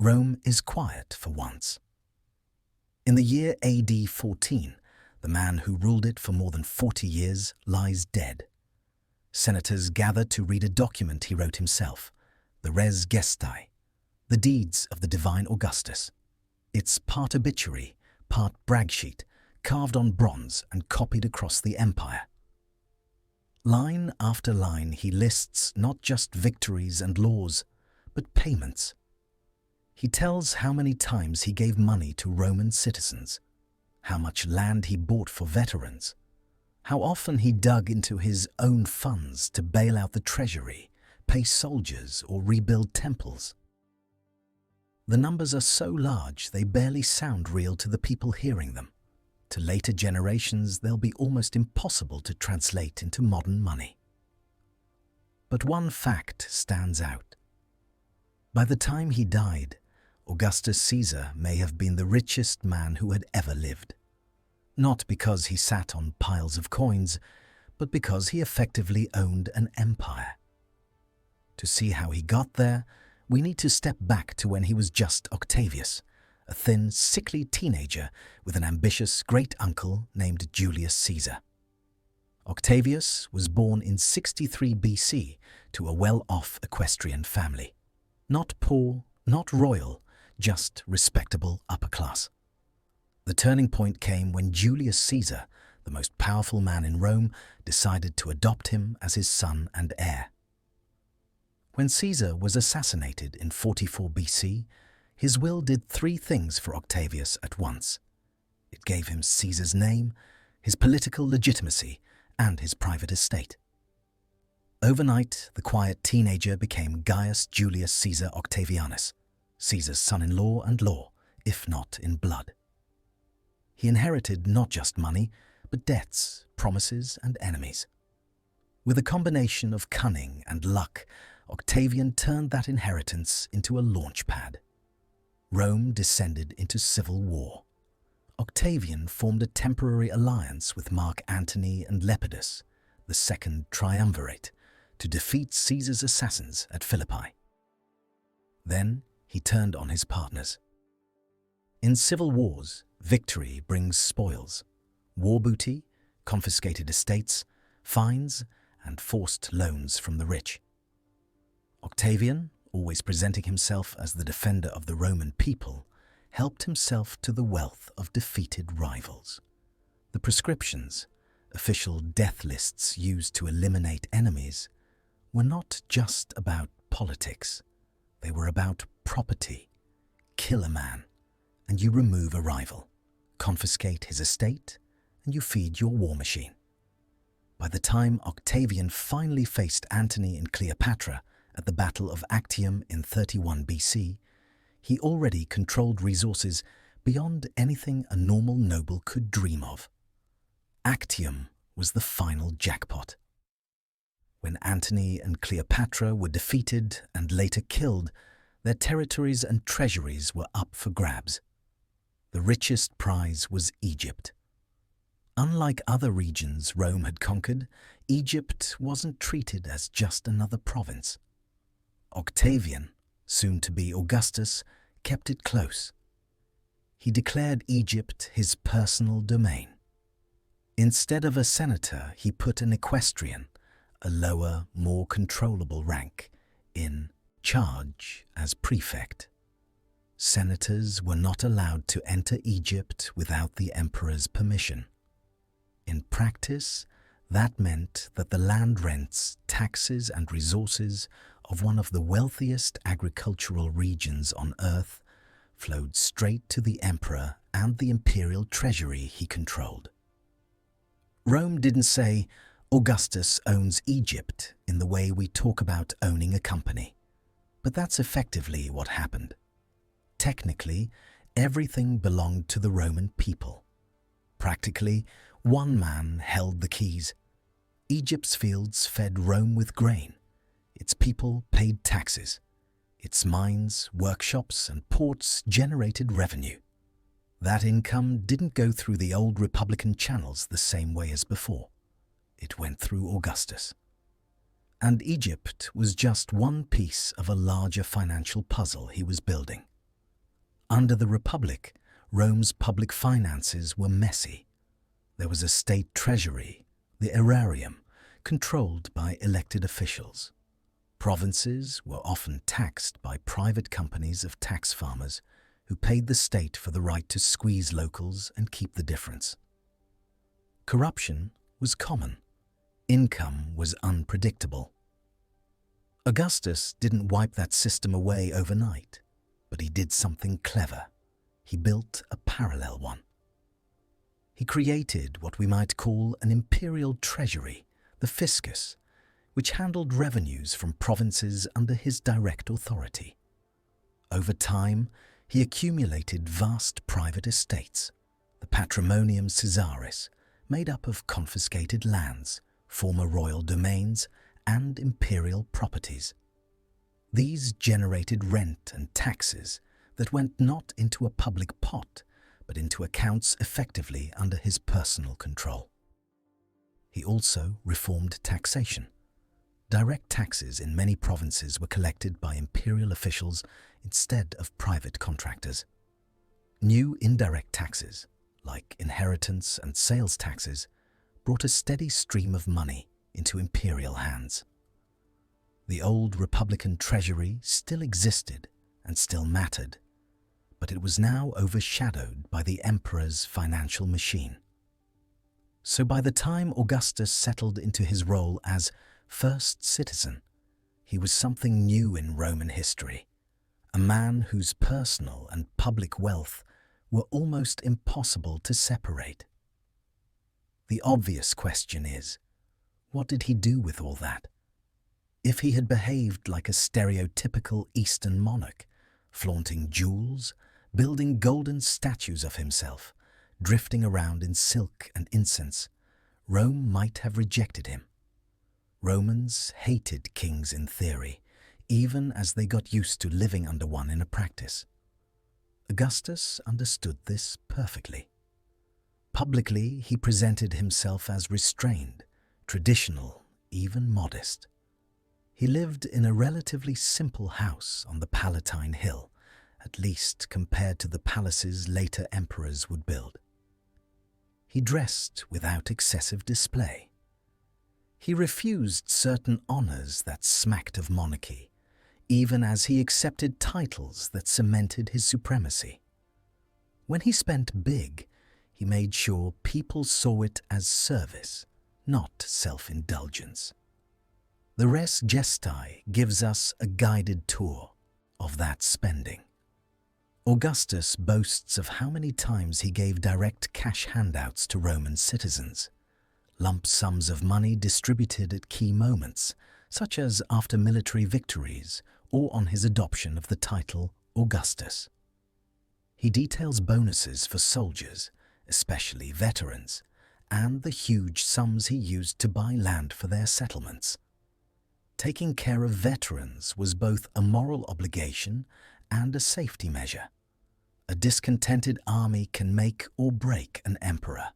Rome is quiet for once. In the year AD 14, the man who ruled it for more than 40 years lies dead. Senators gather to read a document he wrote himself, the Res Gestae, the deeds of the divine Augustus. It's part obituary, part brag sheet, carved on bronze and copied across the empire. Line after line he lists not just victories and laws, but payments. He tells how many times he gave money to Roman citizens, how much land he bought for veterans, how often he dug into his own funds to bail out the treasury, pay soldiers, or rebuild temples. The numbers are so large they barely sound real to the people hearing them. To later generations, they'll be almost impossible to translate into modern money. But one fact stands out. By the time he died, Augustus Caesar may have been the richest man who had ever lived. Not because he sat on piles of coins, but because he effectively owned an empire. To see how he got there, we need to step back to when he was just Octavius, a thin, sickly teenager with an ambitious great-uncle named Julius Caesar. Octavius was born in 63 BC to a well-off equestrian family. Not poor, not royal, just respectable upper class. The turning point came when Julius Caesar, the most powerful man in Rome, decided to adopt him as his son and heir. When Caesar was assassinated in 44 BC, his will did three things for Octavius at once. It gave him Caesar's name, his political legitimacy, and his private estate. Overnight, the quiet teenager became Gaius Julius Caesar Octavianus, Caesar's son-in-law and law, if not in blood. He inherited not just money, but debts, promises, and enemies. With a combination of cunning and luck, Octavian turned that inheritance into a launch pad. Rome descended into civil war. Octavian formed a temporary alliance with Mark Antony and Lepidus, the second triumvirate, to defeat Caesar's assassins at Philippi. Then he turned on his partners. In civil wars, victory brings spoils, war booty, confiscated estates, fines, and forced loans from the rich. Octavian, always presenting himself as the defender of the Roman people, helped himself to the wealth of defeated rivals. The prescriptions, official death lists used to eliminate enemies, were not just about politics. They were about property. Kill a man, and you remove a rival. Confiscate his estate, and you feed your war machine. By the time Octavian finally faced Antony and Cleopatra at the Battle of Actium in 31 BC, he already controlled resources beyond anything a normal noble could dream of. Actium was the final jackpot. When Antony and Cleopatra were defeated and later killed, their territories and treasuries were up for grabs. The richest prize was Egypt. Unlike other regions Rome had conquered, Egypt wasn't treated as just another province. Octavian, soon to be Augustus, kept it close. He declared Egypt his personal domain. Instead of a senator, he put an equestrian, a lower, more controllable rank, in charge as prefect. Senators were not allowed to enter Egypt without the emperor's permission. In practice, that meant that the land rents, taxes, and resources of one of the wealthiest agricultural regions on earth flowed straight to the emperor and the imperial treasury he controlled. Rome didn't say, Augustus owns Egypt in the way we talk about owning a company. But that's effectively what happened. Technically, everything belonged to the Roman people. Practically, one man held the keys. Egypt's fields fed Rome with grain. Its people paid taxes. Its mines, workshops, and ports generated revenue. That income didn't go through the old Republican channels the same way as before. It went through Augustus. And Egypt was just one piece of a larger financial puzzle he was building. Under the Republic, Rome's public finances were messy. There was a state treasury, the aerarium, controlled by elected officials. Provinces were often taxed by private companies of tax farmers who paid the state for the right to squeeze locals and keep the difference. Corruption was common. Income was unpredictable. Augustus didn't wipe that system away overnight, but he did something clever. He built a parallel one. He created what we might call an imperial treasury, the fiscus, which handled revenues from provinces under his direct authority. Over time, he accumulated vast private estates, the Patrimonium Caesaris, made up of confiscated lands, former royal domains, and imperial properties. These generated rent and taxes that went not into a public pot, but into accounts effectively under his personal control. He also reformed taxation. Direct taxes in many provinces were collected by imperial officials instead of private contractors. New indirect taxes, like inheritance and sales taxes, brought a steady stream of money into imperial hands. The old Republican treasury still existed and still mattered, but it was now overshadowed by the emperor's financial machine. So by the time Augustus settled into his role as first citizen, he was something new in Roman history, a man whose personal and public wealth were almost impossible to separate. The obvious question is, what did he do with all that? If he had behaved like a stereotypical Eastern monarch, flaunting jewels, building golden statues of himself, drifting around in silk and incense, Rome might have rejected him. Romans hated kings in theory, even as they got used to living under one in a practice. Augustus understood this perfectly. Publicly, he presented himself as restrained, traditional, even modest. He lived in a relatively simple house on the Palatine Hill, at least compared to the palaces later emperors would build. He dressed without excessive display. He refused certain honors that smacked of monarchy, even as he accepted titles that cemented his supremacy. When he spent big, he made sure people saw it as service, not self-indulgence. The Res Gestae gives us a guided tour of that spending. Augustus boasts of how many times he gave direct cash handouts to Roman citizens, lump sums of money distributed at key moments, such as after military victories or on his adoption of the title Augustus. He details bonuses for soldiers, especially veterans, and the huge sums he used to buy land for their settlements. Taking care of veterans was both a moral obligation and a safety measure. A discontented army can make or break an emperor.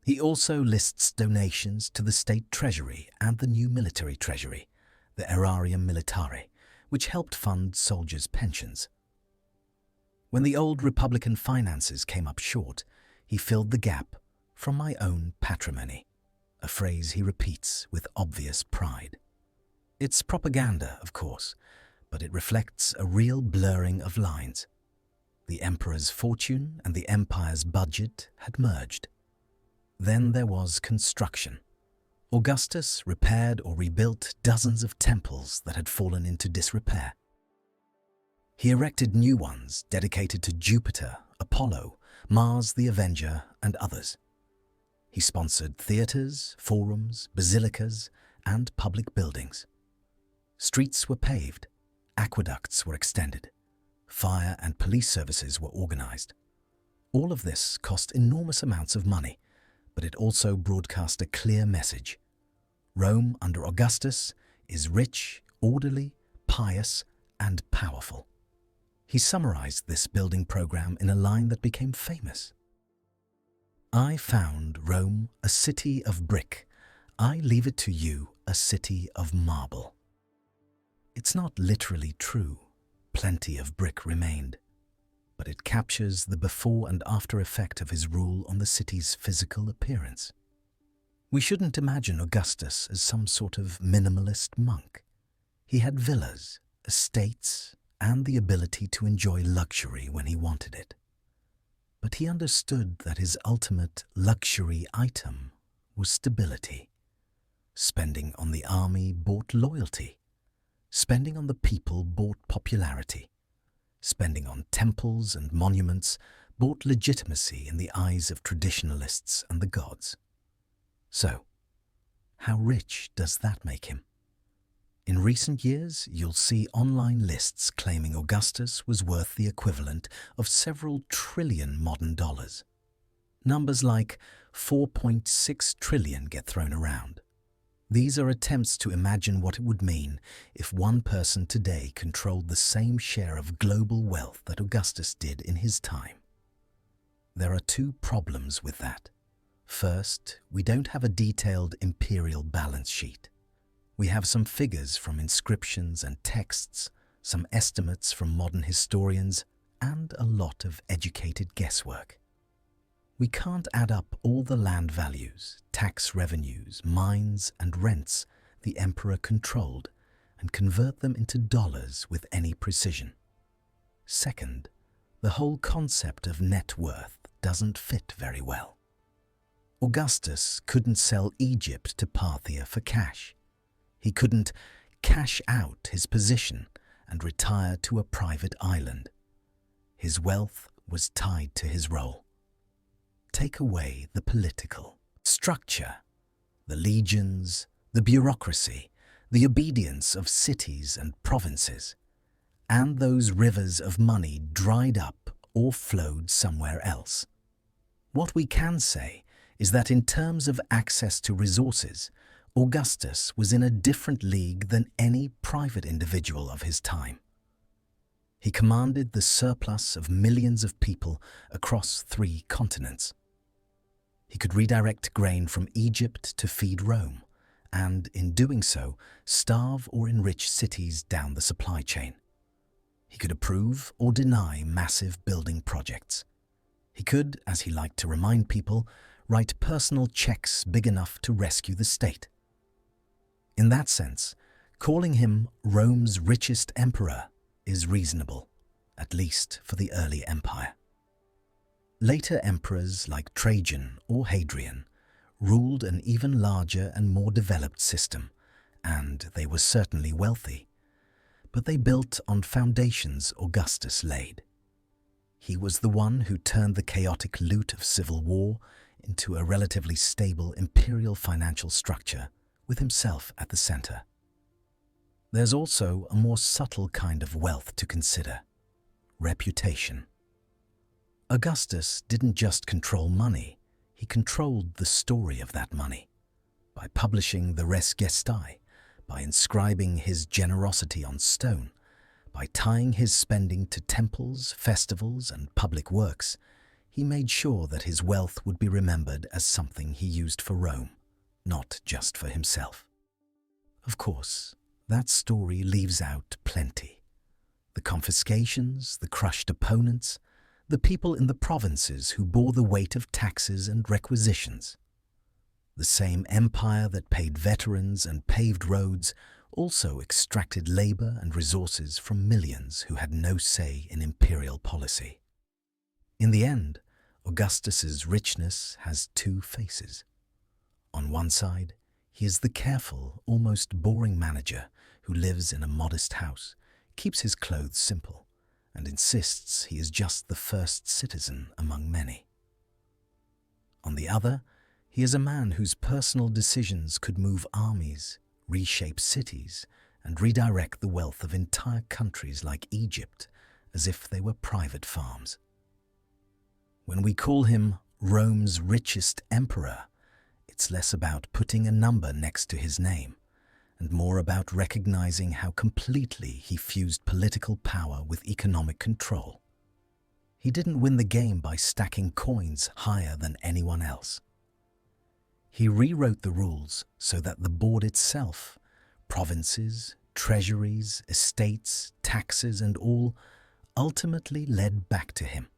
He also lists donations to the state treasury and the new military treasury, the aerarium militare, which helped fund soldiers' pensions. When the old Republican finances came up short, he filled the gap from my own patrimony, a phrase he repeats with obvious pride. It's propaganda, of course, but it reflects a real blurring of lines. The emperor's fortune and the empire's budget had merged. Then there was construction. Augustus repaired or rebuilt dozens of temples that had fallen into disrepair. He erected new ones dedicated to Jupiter, Apollo, Mars the Avenger, and others. He sponsored theatres, forums, basilicas, and public buildings. Streets were paved, aqueducts were extended, fire and police services were organized. All of this cost enormous amounts of money, but it also broadcast a clear message. Rome under Augustus is rich, orderly, pious, and powerful. He summarized this building program in a line that became famous. I found Rome a city of brick. I leave it to you a city of marble. It's not literally true. Plenty of brick remained. but it captures the before and after effect of his rule on the city's physical appearance. We shouldn't imagine Augustus as some sort of minimalist monk. He had villas, estates, and the ability to enjoy luxury when he wanted it. But he understood that his ultimate luxury item was stability. Spending on the army bought loyalty. Spending on the people bought popularity. Spending on temples and monuments bought legitimacy in the eyes of traditionalists and the gods. So, how rich does that make him? In recent years, you'll see online lists claiming Augustus was worth the equivalent of several trillion modern dollars. Numbers like 4.6 trillion get thrown around. These are attempts to imagine what it would mean if one person today controlled the same share of global wealth that Augustus did in his time. There are two problems with that. First, we don't have a detailed imperial balance sheet. We have some figures from inscriptions and texts, some estimates from modern historians, and a lot of educated guesswork. We can't add up all the land values, tax revenues, mines, and rents the emperor controlled and convert them into dollars with any precision. Second, the whole concept of net worth doesn't fit very well. Augustus couldn't sell Egypt to Parthia for cash. He couldn't cash out his position and retire to a private island. His wealth was tied to his role. Take away the political structure, the legions, the bureaucracy, the obedience of cities and provinces, and those rivers of money dried up or flowed somewhere else. What we can say is that in terms of access to resources, Augustus was in a different league than any private individual of his time. He commanded the surplus of millions of people across 3 continents. He could redirect grain from Egypt to feed Rome, and in doing so, starve or enrich cities down the supply chain. He could approve or deny massive building projects. He could, as he liked to remind people, write personal checks big enough to rescue the state. In that sense, calling him Rome's richest emperor is reasonable, at least for the early empire. Later emperors like Trajan or Hadrian ruled an even larger and more developed system, and they were certainly wealthy, but they built on foundations Augustus laid. He was the one who turned the chaotic loot of civil war into a relatively stable imperial financial structure with himself at the center. There's also a more subtle kind of wealth to consider: reputation. Augustus didn't just control money, he controlled the story of that money. By publishing the Res Gestae, by inscribing his generosity on stone, by tying his spending to temples, festivals, and public works, he made sure that his wealth would be remembered as something he used for Rome, not just for himself. Of course, that story leaves out plenty. The confiscations, the crushed opponents, the people in the provinces who bore the weight of taxes and requisitions. The same empire that paid veterans and paved roads also extracted labor and resources from millions who had no say in imperial policy. In the end, Augustus's richness has 2 faces. On one side, he is the careful, almost boring manager who lives in a modest house, keeps his clothes simple, and insists he is just the first citizen among many. On the other, he is a man whose personal decisions could move armies, reshape cities, and redirect the wealth of entire countries like Egypt as if they were private farms. When we call him Rome's richest emperor, it's less about putting a number next to his name and more about recognizing how completely he fused political power with economic control. He didn't win the game by stacking coins higher than anyone else. He rewrote the rules so that the board itself, provinces, treasuries, estates, taxes, and all, ultimately led back to him.